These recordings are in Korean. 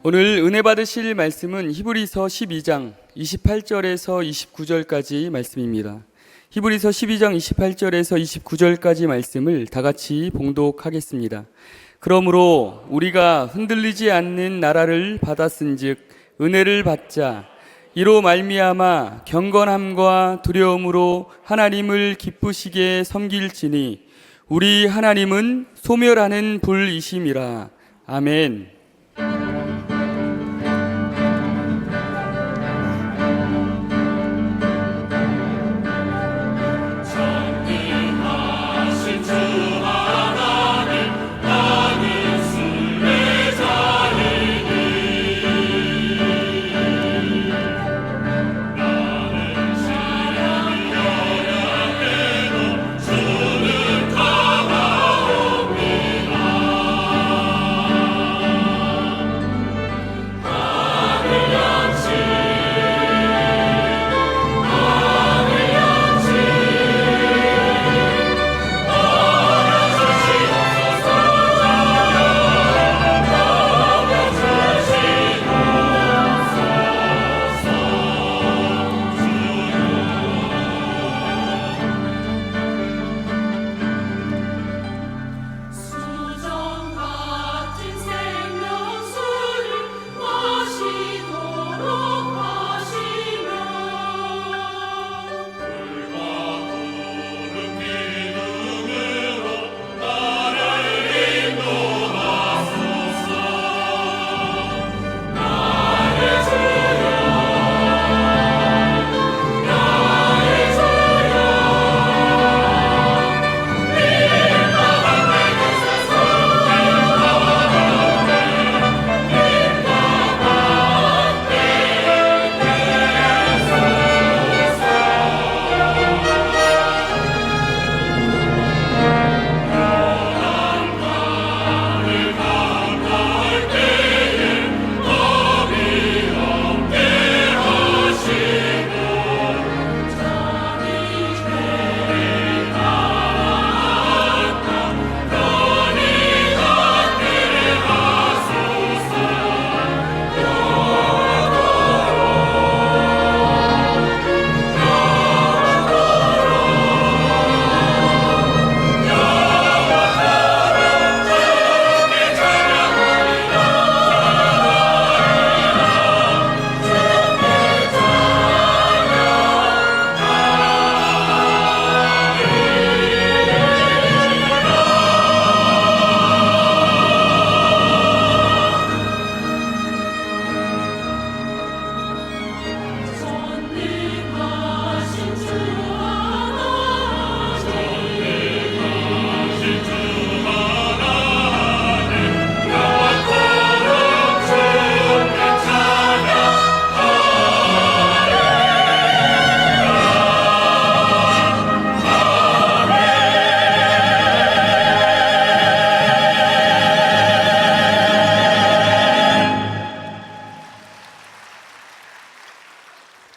오늘 은혜 받으실 말씀은 히브리서 12장 28절에서 29절까지 말씀입니다. 히브리서 12장 28절에서 29절까지 말씀을 다 같이 봉독하겠습니다. 그러므로 우리가 흔들리지 않는 나라를 받았은즉 은혜를 받자. 이로 말미암아 경건함과 두려움으로 하나님을 기쁘시게 섬길지니 우리 하나님은 소멸하는 불이심이라. 아멘.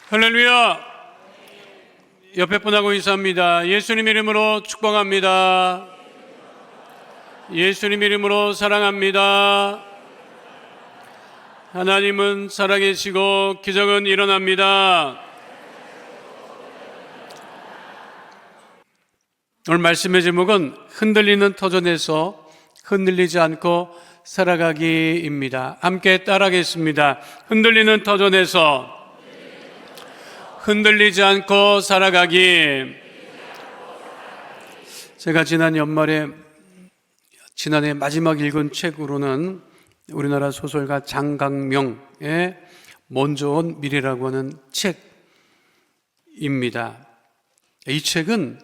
할렐루야. 옆에 분하고 인사합니다. 예수님 이름으로 축복합니다. 예수님 이름으로 사랑합니다. 하나님은 살아계시고 기적은 일어납니다. 오늘 말씀의 제목은 흔들리는 터전에서 흔들리지 않고 살아가기입니다. 함께 따라하겠습니다. 흔들리는 터전에서 흔들리지 않고 살아가기. 제가 지난해 마지막 읽은 책으로는 우리나라 소설가 장강명의 먼저 온 미래라고 하는 책입니다. 이 책은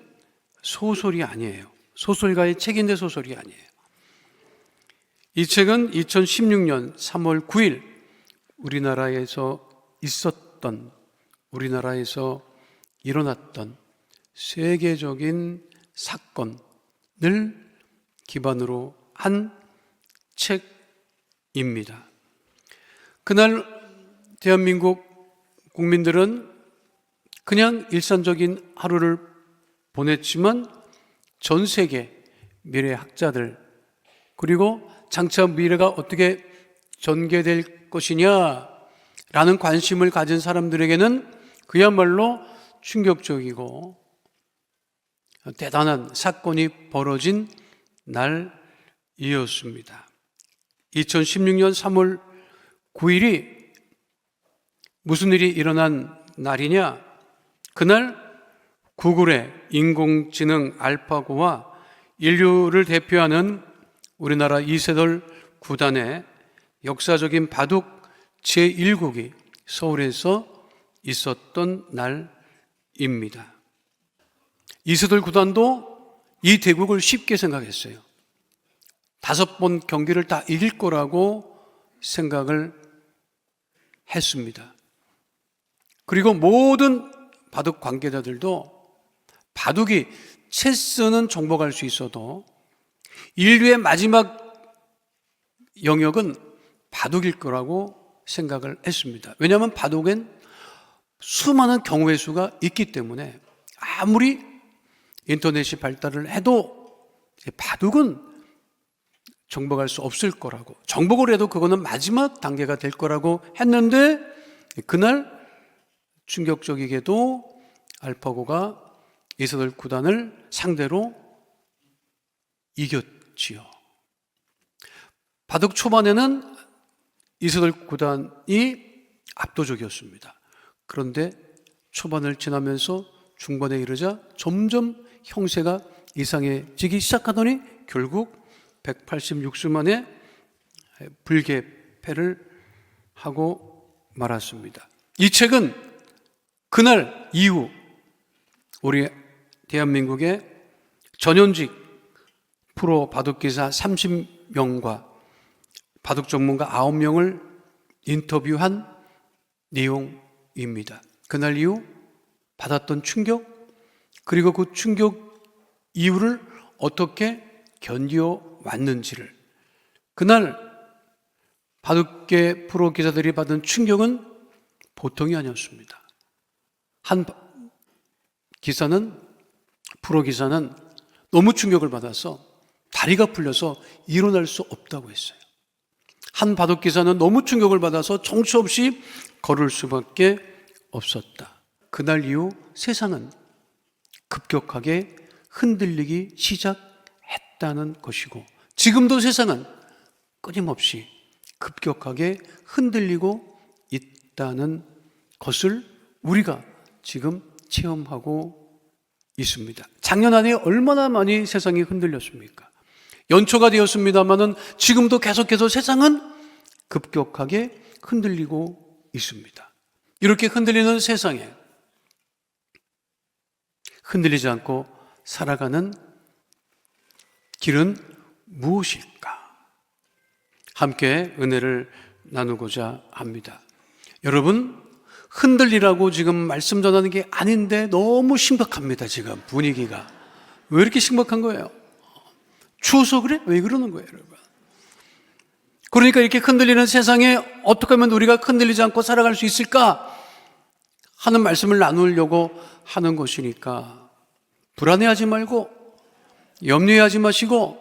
소설이 아니에요. 소설가의 책인데 소설이 아니에요. 이 책은 2016년 3월 9일 우리나라에서 일어났던 세계적인 사건을 기반으로 한 책입니다. 그날 대한민국 국민들은 그냥 일상적인 하루를 보냈지만 전 세계 미래학자들 그리고 장차 미래가 어떻게 전개될 것이냐 라는 관심을 가진 사람들에게는 그야말로 충격적이고 대단한 사건이 벌어진 날이었습니다. 2016년 3월 9일이 무슨 일이 일어난 날이냐? 그날 구글의 인공지능 알파고와 인류를 대표하는 우리나라 이세돌 구단의 역사적인 바둑 제1국이 서울에서 있었던 날입니다. 이세돌 구단도 이 대국을 쉽게 생각했어요. 5번 경기를 다 이길 거라고 생각을 했습니다. 그리고 모든 바둑 관계자들도 바둑이 체스는 정복할 수 있어도 인류의 마지막 영역은 바둑일 거라고 생각을 했습니다. 왜냐하면 바둑엔 수많은 경우의 수가 있기 때문에 아무리 인터넷이 발달을 해도 바둑은 정복할 수 없을 거라고, 정복을 해도 그거는 마지막 단계가 될 거라고 했는데 그날 충격적이게도 알파고가 이세돌 구단을 상대로 이겼지요. 바둑 초반에는 이세돌 구단이 압도적이었습니다. 그런데 초반을 지나면서 중반에 이르자 점점 형세가 이상해지기 시작하더니 결국 186수 만에 불개패를 하고 말았습니다. 이 책은 그날 이후 우리 대한민국의 전현직 프로 바둑기사 30명과 바둑 전문가 9명을 인터뷰한 내용입니다. 그날 이후 받았던 충격, 그리고 그 충격 이후를 어떻게 견뎌왔는지를, 그날 바둑계 프로 기사들이 받은 충격은 보통이 아니었습니다. 한 기사는, 프로 기사는 너무 충격을 받아서 다리가 풀려서 일어날 수 없다고 했어요. 한 바둑 기사는 너무 충격을 받아서 정처 없이 걸을 수밖에 없었다. 그날 이후 세상은 급격하게 흔들리기 시작했다는 것이고, 지금도 세상은 끊임없이 급격하게 흔들리고 있다는 것을 우리가 지금 체험하고 있습니다. 작년 안에 얼마나 많이 세상이 흔들렸습니까? 연초가 되었습니다마는 지금도 계속해서 세상은 급격하게 흔들리고 있습니다. 이렇게 흔들리는 세상에 흔들리지 않고 살아가는 길은 무엇일까? 함께 은혜를 나누고자 합니다. 여러분, 흔들리라고 지금 말씀 전하는 게 아닌데 너무 심각합니다. 지금 분위기가 왜 이렇게 심각한 거예요? 추워서 그래? 왜 그러는 거예요, 여러분? 그러니까 이렇게 흔들리는 세상에 어떻게 하면 우리가 흔들리지 않고 살아갈 수 있을까 하는 말씀을 나누려고 하는 것이니까, 불안해하지 말고 염려하지 마시고,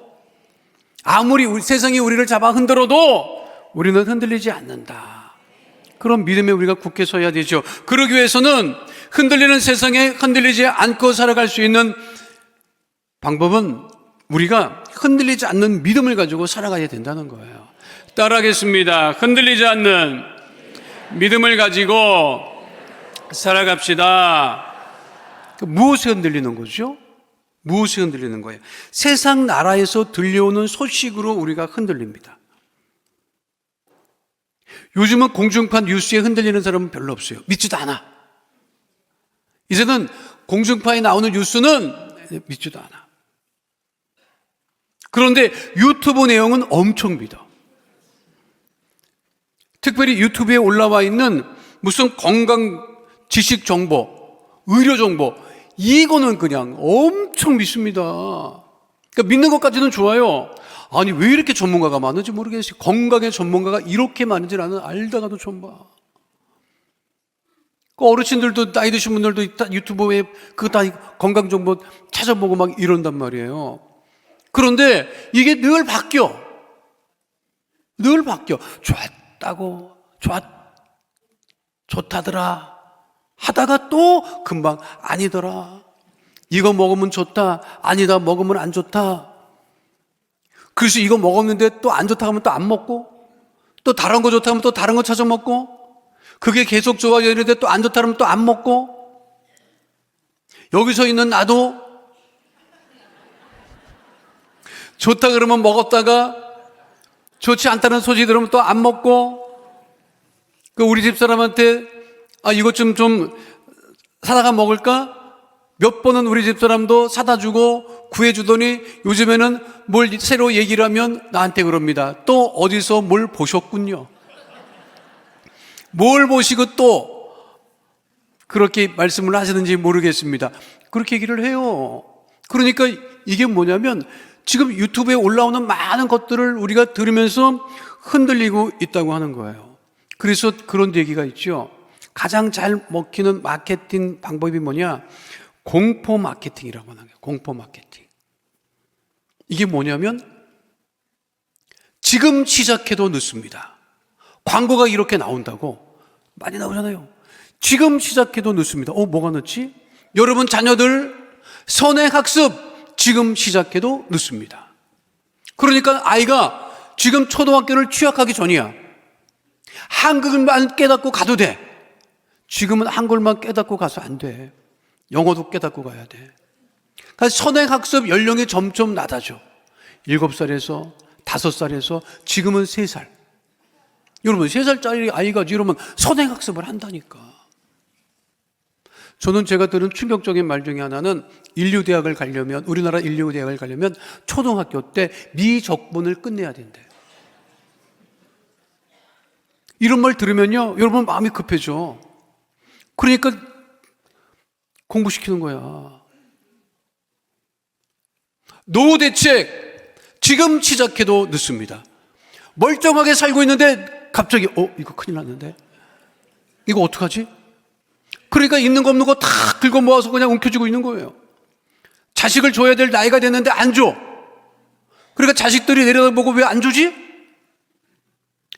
아무리 세상이 우리를 잡아 흔들어도 우리는 흔들리지 않는다. 그런 믿음에 우리가 굳게 서야 되죠. 그러기 위해서는 흔들리는 세상에 흔들리지 않고 살아갈 수 있는 방법은 우리가 흔들리지 않는 믿음을 가지고 살아가야 된다는 거예요. 따라하겠습니다. 흔들리지 않는 믿음을 가지고 살아갑시다. 무엇에 흔들리는 거죠? 무엇이 흔들리는 거예요? 세상 나라에서 들려오는 소식으로 우리가 흔들립니다. 요즘은 공중파 뉴스에 흔들리는 사람은 별로 없어요. 믿지도 않아. 이제는 공중파에 나오는 뉴스는 믿지도 않아. 그런데 유튜브 내용은 엄청 믿어. 특별히 유튜브에 올라와 있는 무슨 건강 지식 정보, 의료 정보, 이거는 그냥 엄청 믿습니다. 그러니까 믿는 것까지는 좋아요. 아니, 왜 이렇게 전문가가 많은지 모르겠어요. 건강의 전문가가 이렇게 많은지 나는 알다가도 처음 봐. 그 어르신들도, 나이 드신 분들도 유튜브에 그거 다 건강 정보 찾아보고 막 이런단 말이에요. 그런데 이게 늘 바뀌어. 늘 바뀌어. 좋았다고 좋다더라 하다가 또 금방 아니더라. 이거 먹으면 좋다. 아니다. 먹으면 안 좋다. 그래서 이거 먹었는데 또 안 좋다 하면 또 안 먹고, 또 다른 거 좋다 하면 또 다른 거 찾아 먹고, 그게 계속 좋아지는데 또 안 좋다 하면 또 안 먹고, 여기서 있는 나도 좋다 그러면 먹었다가 좋지 않다는 소식 들으면 또 안 먹고, 그 우리 집 사람한테 이것 좀 사다가 먹을까? 몇 번은 우리 집 사람도 사다 주고 구해주더니 요즘에는 뭘 새로 얘기를 하면 나한테 그럽니다. 또 어디서 뭘 보셨군요. 뭘 보시고 또 그렇게 말씀을 하시는지 모르겠습니다. 그렇게 얘기를 해요. 그러니까 이게 뭐냐면 지금 유튜브에 올라오는 많은 것들을 우리가 들으면서 흔들리고 있다고 하는 거예요. 그래서 그런 얘기가 있죠. 가장 잘 먹히는 마케팅 방법이 뭐냐? 공포 마케팅이라고 하는 거예요. 공포 마케팅. 이게 뭐냐면 지금 시작해도 늦습니다. 광고가 이렇게 나온다고 많이 나오잖아요. 지금 시작해도 늦습니다. 뭐가 늦지? 여러분 자녀들 선행학습 지금 시작해도 늦습니다. 그러니까 아이가 지금 초등학교를 취학하기 전이야. 한글만 깨닫고 가도 돼. 지금은 한글만 깨닫고 가서 안 돼. 영어도 깨닫고 가야 돼. 그러니까 선행학습 연령이 점점 낮아져. 7살에서 5살에서 지금은 3살. 여러분 3살짜리 아이가 이러면 선행학습을 한다니까. 저는 제가 들은 충격적인 말 중에 하나는 인류대학을 가려면, 우리나라 인류대학을 가려면 초등학교 때 미적분을 끝내야 된대요. 이런 말 들으면요 여러분 마음이 급해져. 그러니까 공부시키는 거야. 노후 대책 지금 시작해도 늦습니다. 멀쩡하게 살고 있는데 갑자기 이거 큰일 났는데 이거 어떡하지? 그러니까 있는 거 없는 거 다 긁어 모아서 그냥 움켜쥐고 있는 거예요. 자식을 줘야 될 나이가 됐는데 안 줘. 그러니까 자식들이 내려다보고 왜 안 주지?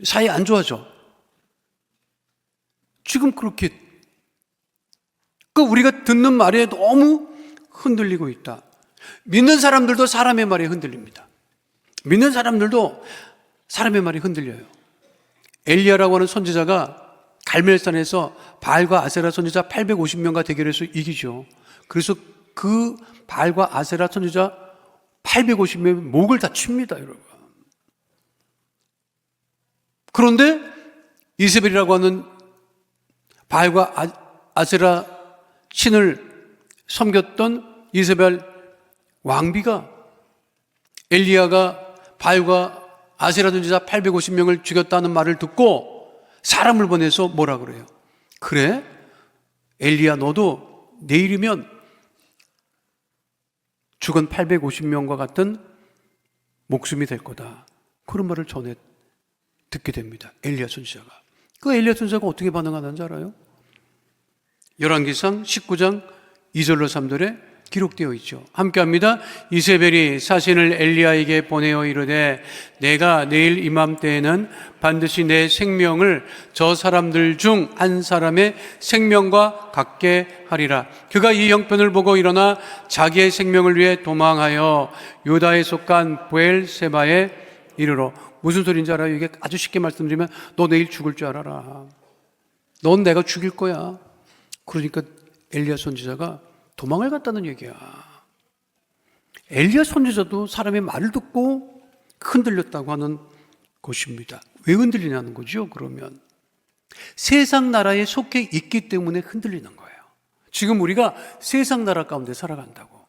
사이 안 좋아져. 지금 그렇게 우리가 듣는 말에 너무 흔들리고 있다. 믿는 사람들도 사람의 말에 흔들립니다. 믿는 사람들도 사람의 말이 흔들려요. 엘리야라고 하는 선지자가 갈멜산에서 바알과 아세라 선지자 850명과 대결해서 이기죠. 그래서 그 바알과 아세라 선지자 850명의 목을 다 칩니다, 여러분. 그런데 이세벨이라고 하는 바알과 아세라 신을 섬겼던 이세벨 왕비가 엘리야가 바알과 아세라 선지자 850명을 죽였다는 말을 듣고 사람을 보내서 뭐라 그래요? 그래? 엘리야 너도 내일이면 죽은 850명과 같은 목숨이 될 거다. 그런 말을 전해 듣게 됩니다. 엘리야 선지자가. 그 엘리야 선지자가 어떻게 반응하는지 알아요? 열왕기상 19장 2절로 3절에 기록되어 있죠. 함께 합니다. 이세벨이 사신을 엘리야에게 보내어 이르되 내가 내일 이맘때에는 반드시 내 생명을 저 사람들 중 한 사람의 생명과 같게 하리라. 그가 이 형편을 보고 일어나 자기의 생명을 위해 도망하여 유다에 속한 브엘세바에 이르러. 무슨 소리인지 알아요? 이게 아주 쉽게 말씀드리면 너 내일 죽을 줄 알아라. 넌 내가 죽일 거야. 그러니까 엘리야 선지자가 도망을 갔다는 얘기야. 엘리야 선지자도 사람의 말을 듣고 흔들렸다고 하는 것입니다. 왜 흔들리냐는 거죠, 그러면. 세상 나라에 속해 있기 때문에 흔들리는 거예요. 지금 우리가 세상 나라 가운데 살아간다고.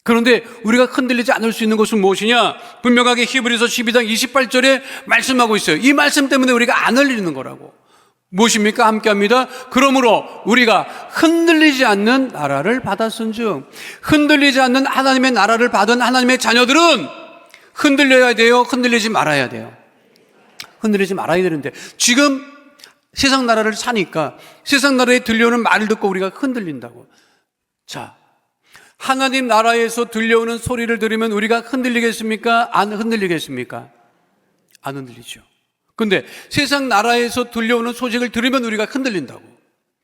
그런데 우리가 흔들리지 않을 수 있는 것은 무엇이냐? 분명하게 히브리서 12장 28절에 말씀하고 있어요. 이 말씀 때문에 우리가 안 흔들리는 거라고. 무엇입니까? 함께합니다. 그러므로 우리가 흔들리지 않는 나라를 받았은즉, 흔들리지 않는 하나님의 나라를 받은 하나님의 자녀들은 흔들려야 돼요? 흔들리지 말아야 돼요? 흔들리지 말아야 되는데 지금 세상 나라를 사니까 세상 나라에 들려오는 말을 듣고 우리가 흔들린다고. 자, 하나님 나라에서 들려오는 소리를 들으면 우리가 흔들리겠습니까? 안 흔들리겠습니까? 안 흔들리죠. 근데 세상 나라에서 들려오는 소식을 들으면 우리가 흔들린다고.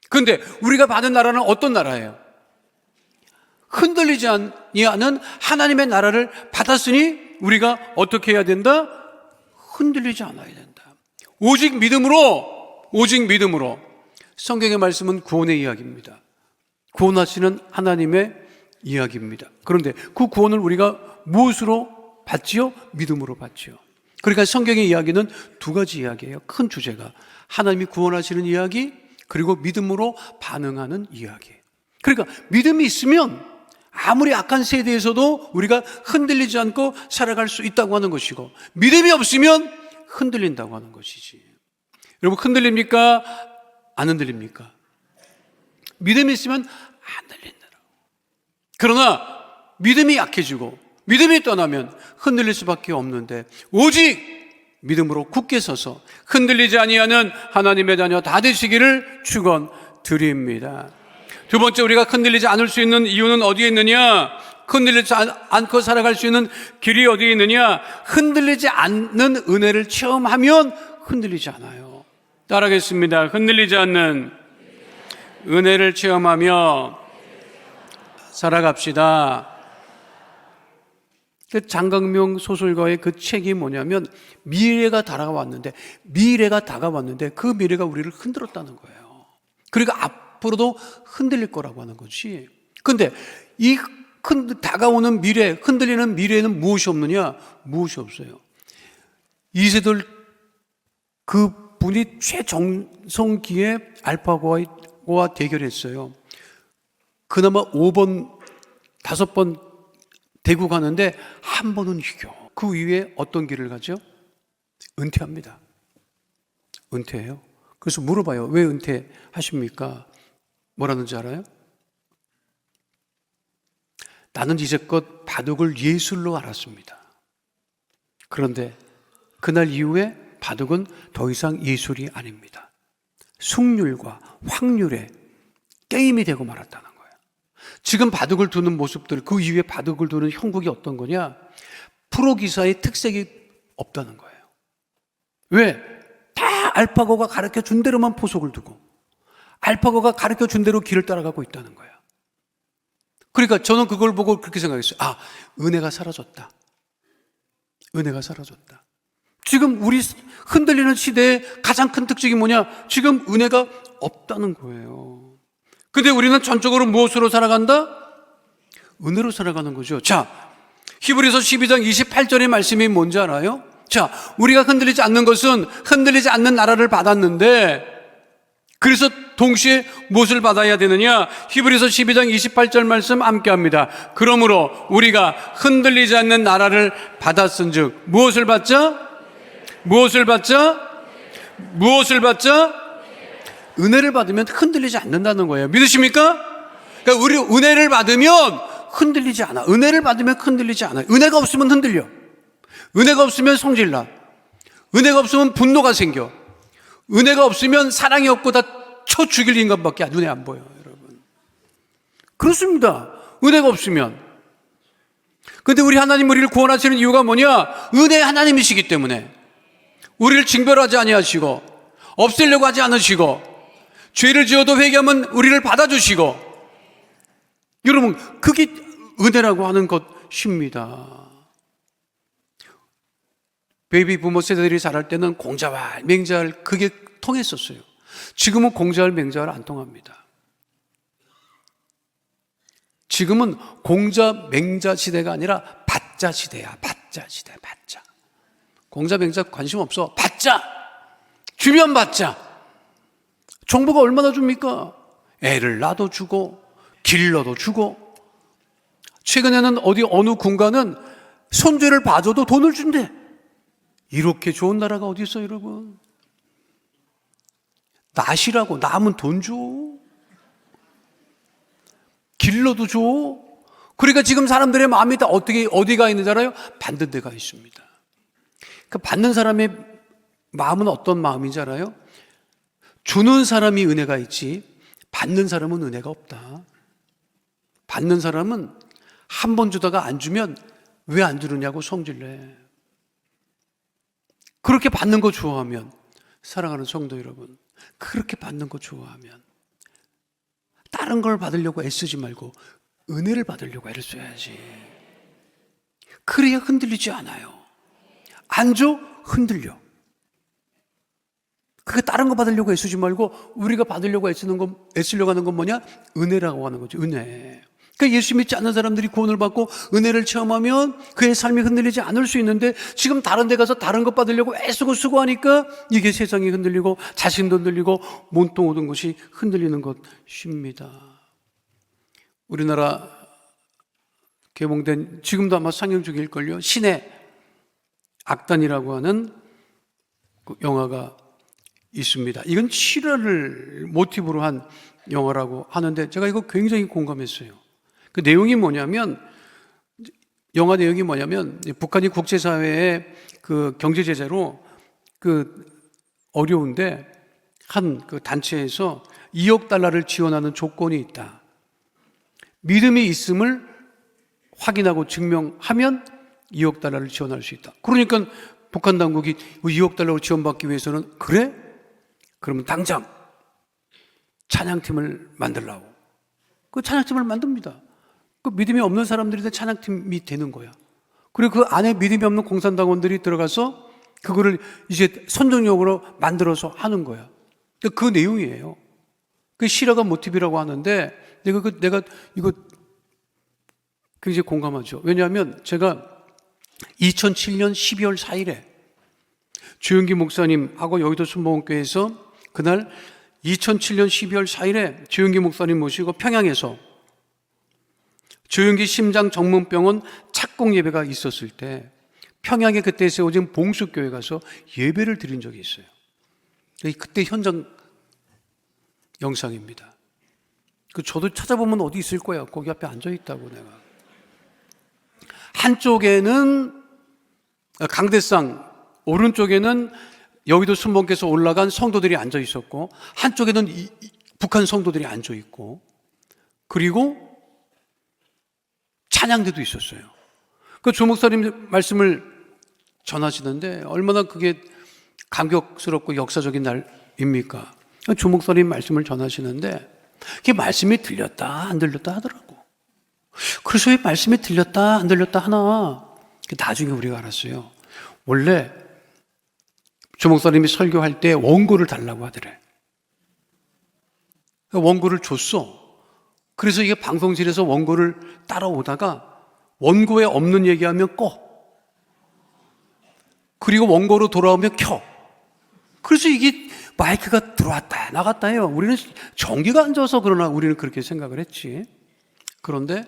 근데 우리가 받은 나라는 어떤 나라예요? 흔들리지 아니하는 하나님의 나라를 받았으니 우리가 어떻게 해야 된다? 흔들리지 않아야 된다. 오직 믿음으로 성경의 말씀은 구원의 이야기입니다. 구원하시는 하나님의 이야기입니다. 그런데 그 구원을 우리가 무엇으로 받지요? 믿음으로 받지요. 그러니까 성경의 이야기는 두 가지 이야기예요. 큰 주제가 하나님이 구원하시는 이야기, 그리고 믿음으로 반응하는 이야기. 그러니까 믿음이 있으면 아무리 악한 세대에서도 우리가 흔들리지 않고 살아갈 수 있다고 하는 것이고, 믿음이 없으면 흔들린다고 하는 것이지. 여러분, 흔들립니까? 안 흔들립니까? 믿음이 있으면 안 흔들린다. 그러나 믿음이 약해지고 믿음이 떠나면 흔들릴 수밖에 없는데, 오직 믿음으로 굳게 서서 흔들리지 아니하는 하나님의 자녀 다 되시기를 축원드립니다. 두 번째, 우리가 흔들리지 않을 수 있는 이유는 어디에 있느냐? 흔들리지 않고 살아갈 수 있는 길이 어디에 있느냐? 흔들리지 않는 은혜를 체험하면 흔들리지 않아요. 따라하겠습니다. 흔들리지 않는 은혜를 체험하며 살아갑시다. 그 장강명 소설가의 그 책이 뭐냐면, 미래가 다가왔는데 그 미래가 우리를 흔들었다는 거예요. 그러니까 앞으로도 흔들릴 거라고 하는 거지. 근데 이 다가오는 미래, 흔들리는 미래에는 무엇이 없느냐? 무엇이 없어요. 이세돌 그 분이 최정성기에 알파고와 대결했어요. 그나마 5번, 5번 대구 가는데 한 번은 이겨. 그 이후에 어떤 길을 가죠? 은퇴합니다. 은퇴해요. 그래서 물어봐요. 왜 은퇴하십니까? 뭐라는지 알아요? 나는 이제껏 바둑을 예술로 알았습니다. 그런데 그날 이후에 바둑은 더 이상 예술이 아닙니다. 승률과 확률의 게임이 되고 말았다는 거예요. 지금 바둑을 두는 모습들, 그 이후에 바둑을 두는 형국이 어떤 거냐? 프로기사의 특색이 없다는 거예요. 왜? 다 알파고가 가르쳐 준 대로만 포석을 두고, 알파고가 가르쳐 준 대로 길을 따라가고 있다는 거예요. 그러니까 저는 그걸 보고 그렇게 생각했어요. 아, 은혜가 사라졌다. 은혜가 사라졌다. 지금 우리 흔들리는 시대의 가장 큰 특징이 뭐냐? 지금 은혜가 없다는 거예요. 근데 우리는 전적으로 무엇으로 살아간다? 은혜로 살아가는 거죠. 자, 히브리서 12장 28절의 말씀이 뭔지 알아요? 자, 우리가 흔들리지 않는 것은 흔들리지 않는 나라를 받았는데, 그래서 동시에 무엇을 받아야 되느냐? 히브리서 12장 28절 말씀 함께 합니다. 그러므로 우리가 흔들리지 않는 나라를 받았은즉 무엇을 받자? 무엇을 받자? 무엇을 받자? 은혜를 받으면 흔들리지 않는다는 거예요. 믿으십니까? 그러니까 우리 은혜를 받으면 흔들리지 않아. 은혜를 받으면 흔들리지 않아요. 은혜가 없으면 흔들려. 은혜가 없으면 성질나. 은혜가 없으면 분노가 생겨. 은혜가 없으면 사랑이 없고 다 쳐 죽일 인간밖에 눈에 안 보여요, 여러분. 그렇습니다. 은혜가 없으면. 근데 우리 하나님 우리를 구원하시는 이유가 뭐냐? 은혜의 하나님이시기 때문에. 우리를 징벌하지 아니하시고, 없애려고 하지 않으시고, 죄를 지어도 회개하면 우리를 받아주시고. 여러분, 그게 은혜라고 하는 것입니다. 베이비 부모 세대들이 자랄 때는 공자왈, 맹자왈 그게 통했었어요. 지금은 공자왈, 맹자왈 안 통합니다. 지금은 공자, 맹자 시대가 아니라 받자 시대야. 받자 시대, 받자. 공자, 맹자 관심 없어. 받자. 주면 받자. 정부가 얼마나 줍니까? 애를 낳아도 주고, 길러도 주고. 최근에는 어느 군가는 손주를 봐줘도 돈을 준대. 이렇게 좋은 나라가 어디 있어요, 여러분? 낳으시라고 낳으면 돈 줘. 길러도 줘. 그러니까 지금 사람들의 마음이 다 어디가 있는지 알아요? 받는 데가 있습니다. 그 받는 사람의 마음은 어떤 마음인지 알아요? 주는 사람이 은혜가 있지, 받는 사람은 은혜가 없다. 받는 사람은 한 번 주다가 안 주면 왜 안 주느냐고 성질내. 그렇게 받는 거 좋아하면, 사랑하는 성도 여러분, 그렇게 받는 거 좋아하면 다른 걸 받으려고 애쓰지 말고 은혜를 받으려고 애를 써야지. 그래야 흔들리지 않아요. 안 줘? 흔들려. 그게 다른 거 받으려고 애쓰지 말고 우리가 받으려고 애쓰려고 하는 건 뭐냐? 은혜라고 하는 거죠. 은혜. 그러니까 예수 믿지 않는 사람들이 구원을 받고 은혜를 체험하면 그의 삶이 흔들리지 않을 수 있는데, 지금 다른 데 가서 다른 것 받으려고 애쓰고 수고하니까 이게 세상이 흔들리고 자신도 흔들리고 몸통 오던 것이 흔들리는 것입니다. 우리나라 개봉된, 지금도 아마 상영 중일걸요, 신의 악단이라고 하는 그 영화가 있습니다. 이건 실화를 모티브로 한 영화라고 하는데 제가 이거 굉장히 공감했어요. 그 내용이 뭐냐면, 영화 내용이 뭐냐면, 북한이 국제사회의 그 경제 제재로 그 어려운데 한 그 단체에서 2억 달러를 지원하는 조건이 있다. 믿음이 있음을 확인하고 증명하면 2억 달러를 지원할 수 있다. 그러니까 북한 당국이 2억 달러를 지원받기 위해서는, 그래? 그러면 당장 찬양팀을 만들라고. 그 찬양팀을 만듭니다. 그 믿음이 없는 사람들이 찬양팀이 되는 거야. 그리고 그 안에 믿음이 없는 공산당원들이 들어가서 그거를 이제 선정용으로 만들어서 하는 거야. 그 내용이에요. 그 실화가 모티브라고 하는데, 내가 이거 굉장히 공감하죠. 왜냐하면 제가 2007년 12월 4일에 조영기 목사님하고 여의도 순복음교회에서, 그날 2007년 12월 4일에 조영기 목사님 모시고 평양에서 조영기 심장전문병원 착공 예배가 있었을 때, 평양에 그때 세워진 봉수교회 가서 예배를 드린 적이 있어요. 그때 현장 영상입니다. 저도 찾아보면 어디 있을 거야. 거기 앞에 앉아 있다고. 내가 한쪽에는 강대상, 오른쪽에는 여의도 순복음께서 올라간 성도들이 앉아 있었고, 한쪽에는 북한 성도들이 앉아 있고, 그리고 찬양대도 있었어요. 그 조 목사님 말씀을 전하시는데 얼마나 그게 감격스럽고 역사적인 날입니까? 조 목사님 말씀을 전하시는데 그게 말씀이 들렸다 안 들렸다 하더라고. 그래서 왜 말씀이 들렸다 안 들렸다 하나? 나중에 우리가 알았어요. 원래 조 목사님이 설교할 때 원고를 달라고 하더래. 원고를 줬어. 그래서 이게 방송실에서 원고를 따라오다가 원고에 없는 얘기하면 꺼. 그리고 원고로 돌아오면 켜. 그래서 이게 마이크가 들어왔다 나갔다 해요. 우리는 전기가 안 좋아서 그러나 우리는 그렇게 생각을 했지. 그런데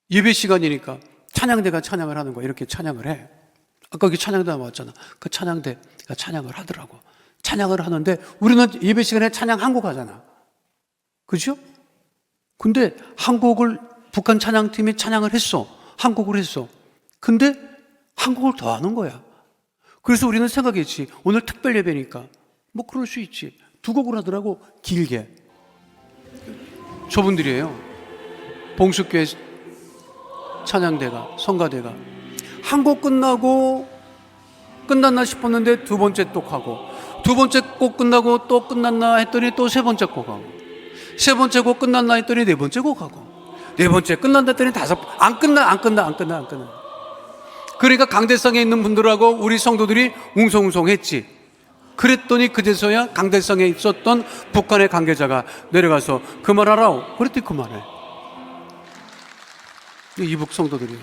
예배 시간이니까 찬양대가 찬양을 하는 거야. 이렇게 찬양을 해. 아까 여기 찬양대 나왔잖아. 그 찬양대가 찬양을 하더라고. 찬양을 하는데 우리는 예배 시간에 찬양 한 곡 하잖아. 그죠? 근데 한 곡을 북한 찬양팀이 찬양을 했어. 한 곡을 했어. 근데 한 곡을 더 하는 거야. 그래서 우리는 생각했지. 오늘 특별 예배니까 뭐 그럴 수 있지. 두 곡을 하더라고. 길게. 저분들이에요. 봉숙교회 찬양대가, 성가대가 한 곡 끝나고 끝났나 싶었는데 두 번째 또 하고, 두 번째 곡 끝나고 또 끝났나 했더니 또 세 번째 곡 하고, 세 번째 곡 끝났나 했더니 네 번째 곡 하고, 네 번째 끝난다 했더니 안 끝나. 그러니까 강대상에 있는 분들하고 우리 성도들이 웅성웅성했지. 그랬더니 그제서야 강대상에 있었던 북한의 관계자가 내려가서 그만하라고 그랬더니 그만해. 이북 성도들이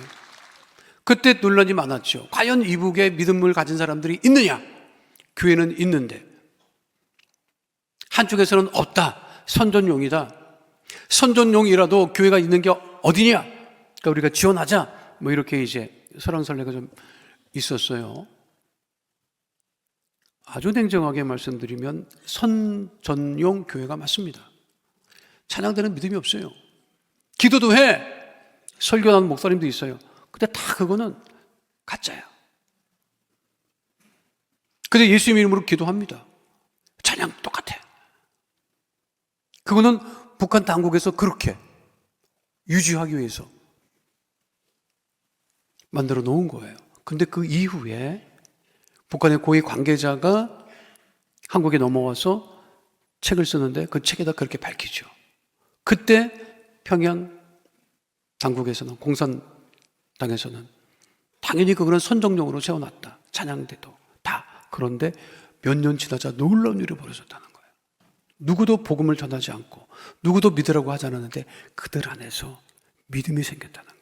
그때 논란이 많았죠. 과연 이북에 믿음을 가진 사람들이 있느냐? 교회는 있는데 한쪽에서는 없다. 선전용이다. 선전용이라도 교회가 있는 게 어디냐? 그러니까 우리가 지원하자. 뭐 이렇게 이제 설왕설래가 좀 있었어요. 아주 냉정하게 말씀드리면 선전용 교회가 맞습니다. 찬양대는 믿음이 없어요. 기도도 해. 설교하는 목사님도 있어요. 근데 다 그거는 가짜야. 근데 예수님 이름으로 기도합니다. 찬양 똑같아. 그거는 북한 당국에서 그렇게 유지하기 위해서 만들어 놓은 거예요. 근데 그 이후에 북한의 고위 관계자가 한국에 넘어와서 책을 쓰는데 그 책에다 그렇게 밝히죠. 그때 평양 당국에서는, 공산당에서는 당연히 그거는 선정용으로 세워놨다. 찬양대도 다. 그런데 몇 년 지나자 놀라운 일이 벌어졌다는 거예요. 누구도 복음을 전하지 않고 누구도 믿으라고 하지 않았는데 그들 안에서 믿음이 생겼다는 거예요.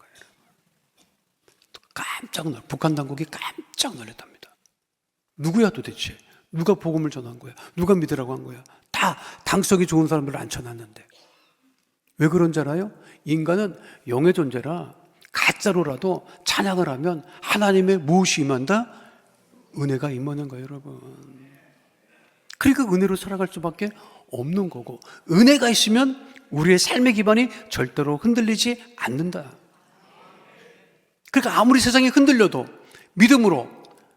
북한 당국이 깜짝 놀랐답니다. 누구야 도대체? 누가 복음을 전한 거야? 누가 믿으라고 한 거야? 다 당성이 좋은 사람들을 앉혀놨는데. 왜 그런지 알아요? 인간은 영의 존재라 가짜로라도 찬양을 하면 하나님의 무엇이 임한다? 은혜가 임하는 거예요, 여러분. 그러니까 은혜로 살아갈 수밖에 없는 거고, 은혜가 있으면 우리의 삶의 기반이 절대로 흔들리지 않는다. 그러니까 아무리 세상이 흔들려도 믿음으로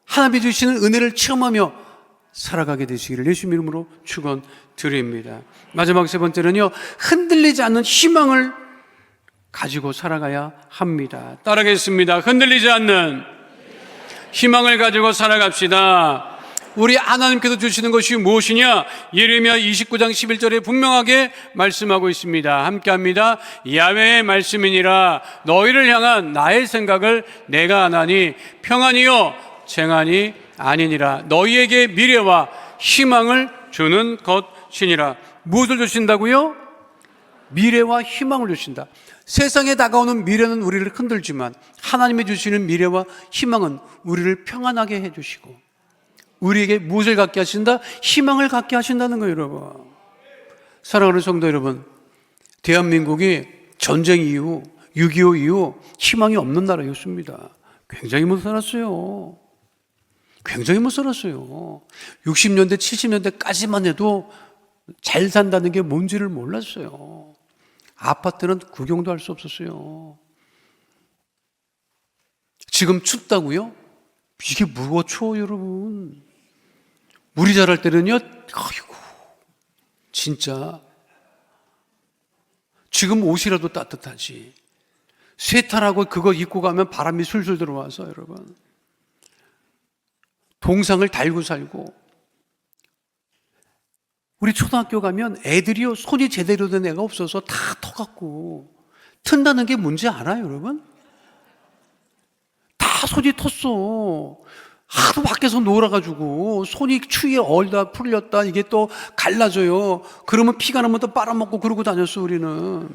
하나님이 주시는 은혜를 체험하며 살아가게 되시기를 예수님 이름으로 축원드립니다. 마지막 세 번째는요, 흔들리지 않는 희망을 가지고 살아가야 합니다. 따라하겠습니다. 흔들리지 않는 희망을 가지고 살아갑시다. 우리 하나님께서 주시는 것이 무엇이냐? 예레미야 29장 11절에 분명하게 말씀하고 있습니다. 함께합니다. 야훼의 말씀이니라. 너희를 향한 나의 생각을 내가 아나니 평안이요 쟁안이 아니니라. 너희에게 미래와 희망을 주는 것이니라. 무엇을 주신다고요? 미래와 희망을 주신다. 세상에 다가오는 미래는 우리를 흔들지만 하나님이 주시는 미래와 희망은 우리를 평안하게 해주시고 우리에게 무엇을 갖게 하신다? 희망을 갖게 하신다는 거예요, 여러분. 사랑하는 성도 여러분, 대한민국이 전쟁 이후 6.25 이후 희망이 없는 나라였습니다. 굉장히 못 살았어요. 굉장히 못 살았어요. 60년대 70년대까지만 해도 잘 산다는 게 뭔지를 몰랐어요. 아파트는 구경도 할 수 없었어요. 지금 춥다고요? 이게 뭐가 추워요, 여러분. 우리 자랄 때는요, 아이고 진짜 지금 옷이라도 따뜻하지. 쇠탈하고 그거 입고 가면 바람이 술술 들어와서 여러분 동상을 달고 살고. 우리 초등학교 가면 애들이요 손이 제대로 된 애가 없어서 다 터갖고 튼다는 게 뭔지 알아요, 여러분? 다 손이 텄어. 하도 밖에서 놀아가지고 손이 추위에 얼다 풀렸다 이게 또 갈라져요. 그러면 피가 나면 또 빨아먹고 그러고 다녔어. 우리는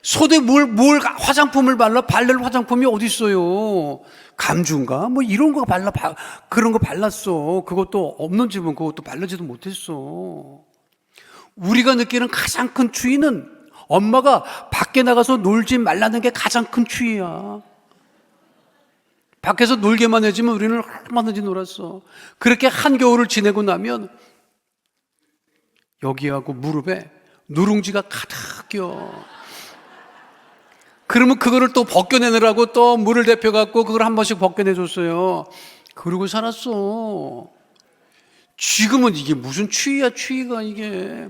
손에 뭘 화장품을 바를 화장품이 어디 있어요? 감주인가? 뭐 이런 거 그런 거 발랐어. 그것도 없는 집은 그것도 바르지도 못했어. 우리가 느끼는 가장 큰 추위는 엄마가 밖에 나가서 놀지 말라는 게 가장 큰 추위야. 밖에서 놀게만 해주면 우리는 얼마든지 놀았어. 그렇게 한겨울을 지내고 나면 여기하고 무릎에 누룽지가 가득 껴. 그러면 그거를 또 벗겨내느라고 또 물을 데펴갖고 그걸 한 번씩 벗겨내줬어요. 그러고 살았어. 지금은 이게 무슨 추위야, 추위가 이게.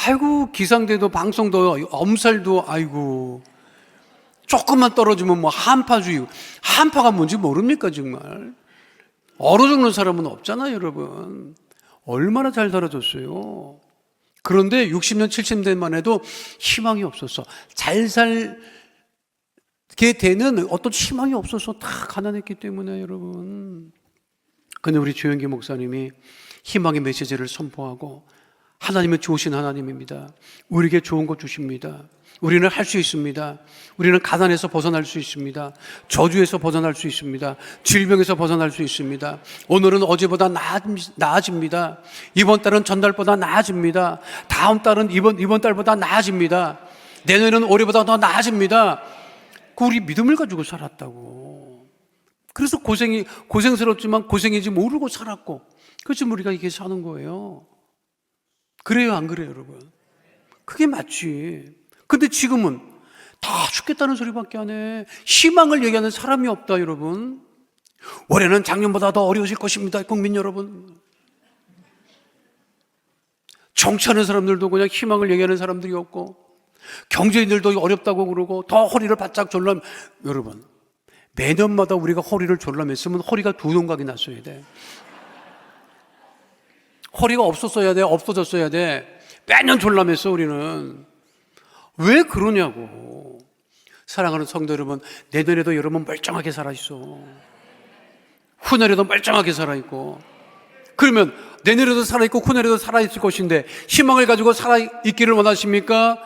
아이고, 기상대도 방송도 엄살도, 아이고. 조금만 떨어지면 뭐 한파주의. 한파가 뭔지 모릅니까, 정말. 얼어 죽는 사람은 없잖아요, 여러분. 얼마나 잘 살아줬어요. 그런데 60년, 70년대만 해도 희망이 없었어. 잘 살게 되는 어떤 희망이 없어서 다 가난했기 때문에, 여러분. 근데 우리 조영기 목사님이 희망의 메시지를 선포하고 하나님은 좋으신 하나님입니다. 우리에게 좋은 것 주십니다. 우리는 할 수 있습니다. 우리는 가난에서 벗어날 수 있습니다. 저주에서 벗어날 수 있습니다. 질병에서 벗어날 수 있습니다. 오늘은 어제보다 나아집니다. 이번 달은 전달보다 나아집니다. 다음 달은 이번 달보다 나아집니다. 내년은 올해보다 더 나아집니다. 그 우리 믿음을 가지고 살았다고. 그래서 고생스럽지만 고생인지 모르고 살았고, 그래서 우리가 이렇게 사는 거예요. 그래요, 안 그래요, 여러분? 그게 맞지. 근데 지금은 다 죽겠다는 소리밖에 안 해. 희망을 얘기하는 사람이 없다, 여러분. 올해는 작년보다 더 어려워질 것입니다, 국민 여러분. 정치하는 사람들도 그냥 희망을 얘기하는 사람들이 없고, 경제인들도 어렵다고 그러고 더 허리를 바짝 졸라. 여러분, 매년마다 우리가 허리를 졸라맸으면 허리가 두 동각이 났어야 돼. 허리가 없었어야 돼. 없어졌어야 돼. 매년 졸라맸어 우리는. 왜 그러냐고. 사랑하는 성도 여러분, 내년에도 여러분 멀쩡하게 살아있어. 후년에도 멀쩡하게 살아있고, 그러면 내년에도 살아있고 후년에도 살아있을 것인데 희망을 가지고 살아있기를 원하십니까?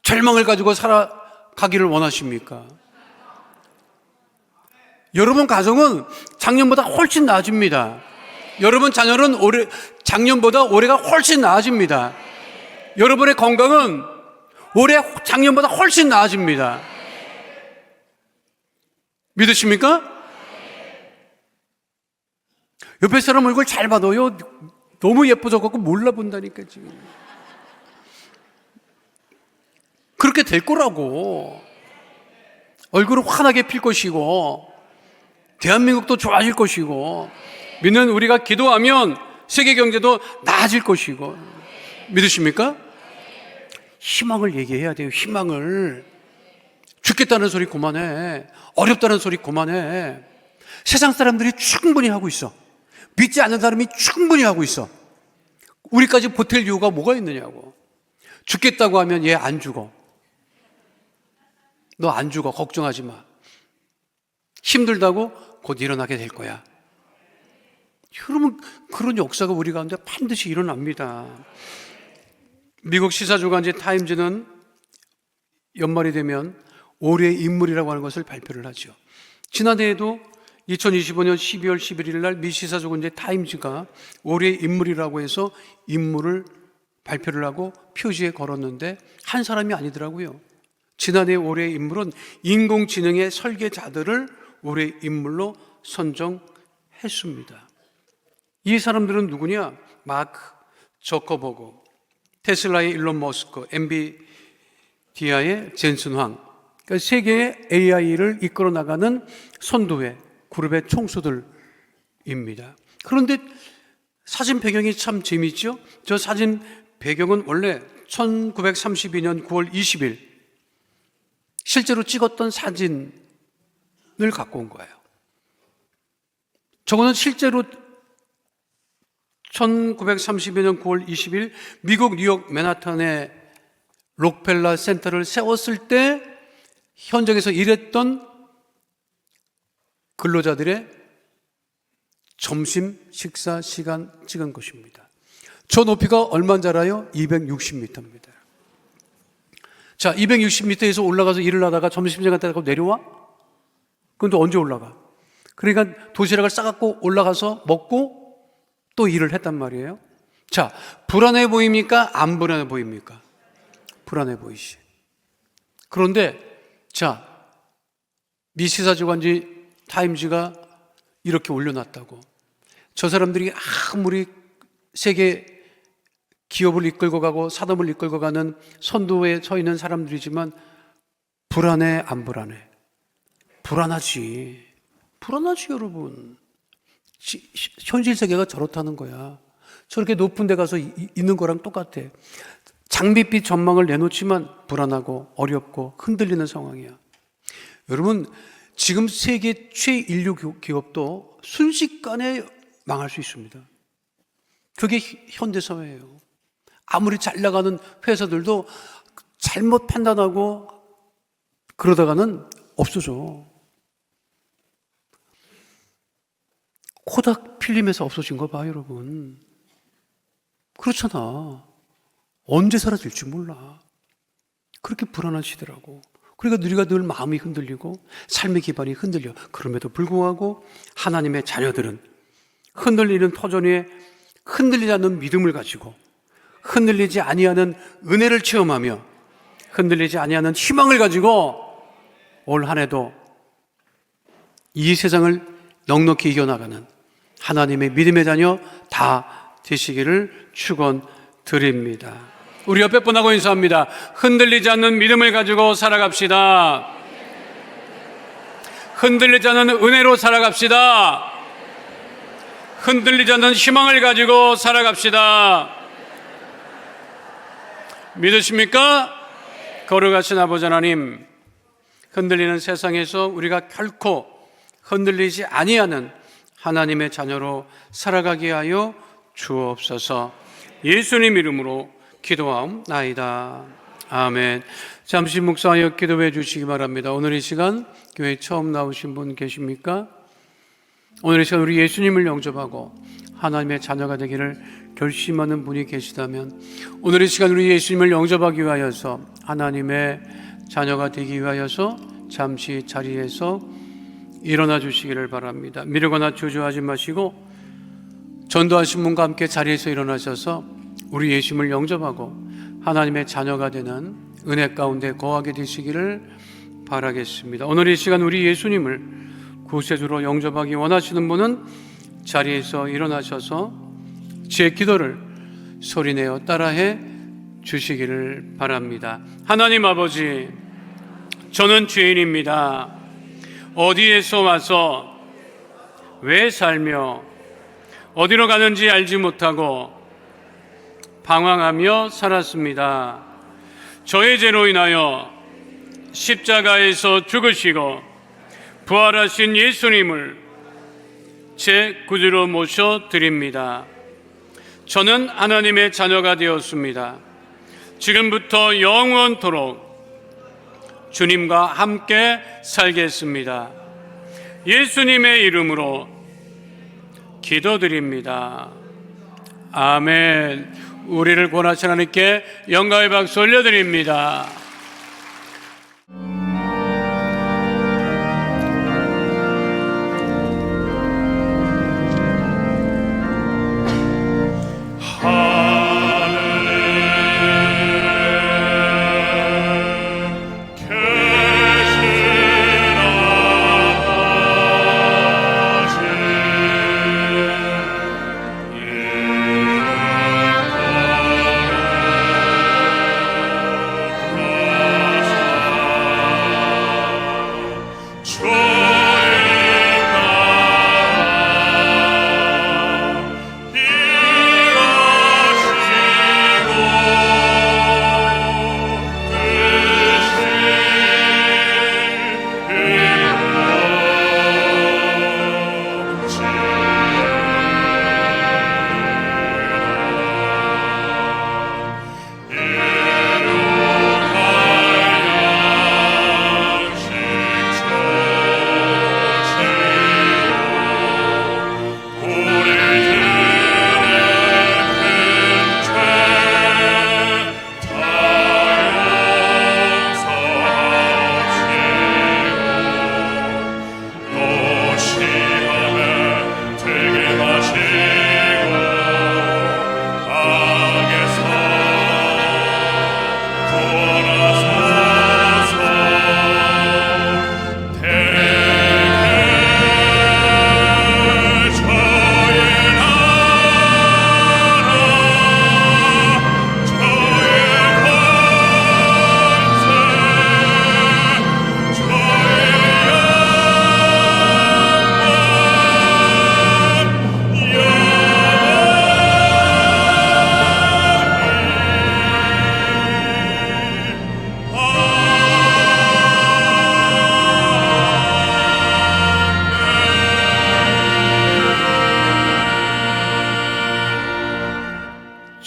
절망을 가지고 살아가기를 원하십니까? 여러분 가정은 작년보다 훨씬 나아집니다. 여러분 자녀는 작년보다 올해가 훨씬 나아집니다. 여러분의 건강은 작년보다 훨씬 나아집니다. 믿으십니까? 옆에 사람 얼굴 잘 봐도요, 너무 예뻐져갖고 몰라본다니까 지금. 그렇게 될 거라고. 얼굴은 환하게 필 것이고 대한민국도 좋아질 것이고 믿는 우리가 기도하면 세계 경제도 나아질 것이고. 믿으십니까? 희망을 얘기해야 돼요. 희망을. 죽겠다는 소리 그만해. 어렵다는 소리 그만해. 세상 사람들이 충분히 하고 있어. 믿지 않는 사람이 충분히 하고 있어. 우리까지 보탤 이유가 뭐가 있느냐고. 죽겠다고 하면 얘 안 죽어. 너 안 죽어. 걱정하지 마. 힘들다고 곧 일어나게 될 거야. 여러분, 그런 역사가 우리 가운데 반드시 일어납니다. 미국 시사주간지 타임즈는 연말이 되면 올해의 인물이라고 하는 것을 발표를 하죠. 지난해에도 2025년 12월 11일 날 미 시사주간지 타임즈가 올해의 인물이라고 해서 인물을 발표를 하고 표지에 걸었는데 한 사람이 아니더라고요. 지난해 올해의 인물은 인공지능의 설계자들을 올해의 인물로 선정했습니다. 이 사람들은 누구냐? 마크 저커버그, 테슬라의 일론 머스크, 엔비디아의 젠슨 황. 그러니까 세계의 AI를 이끌어 나가는 선도의 그룹의 총수들입니다. 그런데 사진 배경이 참 재미있죠? 저 사진 배경은 원래 1932년 9월 20일 실제로 찍었던 사진을 갖고 온 거예요. 저거는 실제로 1932년 9월 20일 미국 뉴욕 맨하탄의 록펠러 센터를 세웠을 때 현장에서 일했던 근로자들의 점심 식사 시간 찍은 것입니다. 저 높이가 얼마인지 알아요? 260m입니다. 자, 260m에서 올라가서 일을 하다가 점심시간 때 내려와? 그럼 또 언제 올라가? 그러니까 도시락을 싸갖고 올라가서 먹고 또 일을 했단 말이에요. 자, 불안해 보입니까? 안 불안해 보입니까? 불안해 보이시. 그런데 자, 미 시사주간지 타임즈가 이렇게 올려놨다고. 저 사람들이 아무리 세계 기업을 이끌고 가고 사람을 이끌고 가는 선도에 서 있는 사람들이지만 불안해, 안 불안해? 불안하지. 불안하지, 여러분. 현실 세계가 저렇다는 거야. 저렇게 높은 데 가서 있는 거랑 똑같아. 장밋빛 전망을 내놓지만 불안하고 어렵고 흔들리는 상황이야. 여러분, 지금 세계 최인류 기업도 순식간에 망할 수 있습니다. 그게 현대사회예요. 아무리 잘 나가는 회사들도 잘못 판단하고 그러다가는 없어져. 코닥 필름에서 없어진 거 봐, 여러분. 그렇잖아. 언제 사라질지 몰라. 그렇게 불안한 시대라고. 그러니까 우리가 늘 마음이 흔들리고 삶의 기반이 흔들려. 그럼에도 불구하고 하나님의 자녀들은 흔들리는 터전 위에 흔들리지 않는 믿음을 가지고 흔들리지 아니하는 은혜를 체험하며 흔들리지 아니하는 희망을 가지고 올 한 해도 이 세상을 넉넉히 이겨나가는 하나님의 믿음의 자녀 다 되시기를 축원드립니다. 우리 옆에 분하고 인사합니다. 흔들리지 않는 믿음을 가지고 살아갑시다. 흔들리지 않는 은혜로 살아갑시다. 흔들리지 않는 희망을 가지고 살아갑시다. 믿으십니까? 거룩하신 아버지 하나님, 흔들리는 세상에서 우리가 결코 흔들리지 아니하는 하나님의 자녀로 살아가게 하여 주옵소서. 예수님 이름으로 기도하옵나이다. 아멘. 잠시 묵상하여 기도해 주시기 바랍니다. 오늘 이 시간 교회 처음 나오신 분 계십니까? 오늘 이 시간 우리 예수님을 영접하고 하나님의 자녀가 되기를 결심하는 분이 계시다면 오늘 이 시간 우리 예수님을 영접하기 위하여서 하나님의 자녀가 되기 위하여서 잠시 자리에서 일어나 주시기를 바랍니다. 미루거나 주저하지 마시고 전도하신 분과 함께 자리에서 일어나셔서 우리 예수님을 영접하고 하나님의 자녀가 되는 은혜 가운데 거하게 되시기를 바라겠습니다. 오늘 이 시간 우리 예수님을 구세주로 영접하기 원하시는 분은 자리에서 일어나셔서 제 기도를 소리내어 따라해 주시기를 바랍니다. 하나님 아버지, 저는 죄인입니다. 어디에서 와서 왜 살며 어디로 가는지 알지 못하고 방황하며 살았습니다. 저의 죄로 인하여 십자가에서 죽으시고 부활하신 예수님을 제 구주로 모셔드립니다. 저는 하나님의 자녀가 되었습니다. 지금부터 영원토록 주님과 함께 살겠습니다. 예수님의 이름으로 기도드립니다. 아멘. 우리를 구원하신 하나님께 영광의 박수 올려드립니다.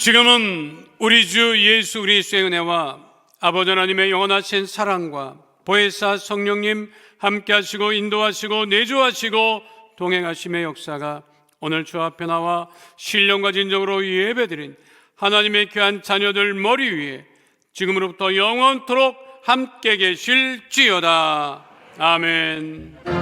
지금은 우리 주 예수 그리스도의 은혜와 아버지 하나님의 영원하신 사랑과 보혜사 성령님 함께 하시고 인도하시고 내주하시고 동행하심의 역사가 오늘 주 앞에 나와 신령과 진정으로 예배드린 하나님의 귀한 자녀들 머리 위에 지금으로부터 영원토록 함께 계실지어다. 아멘.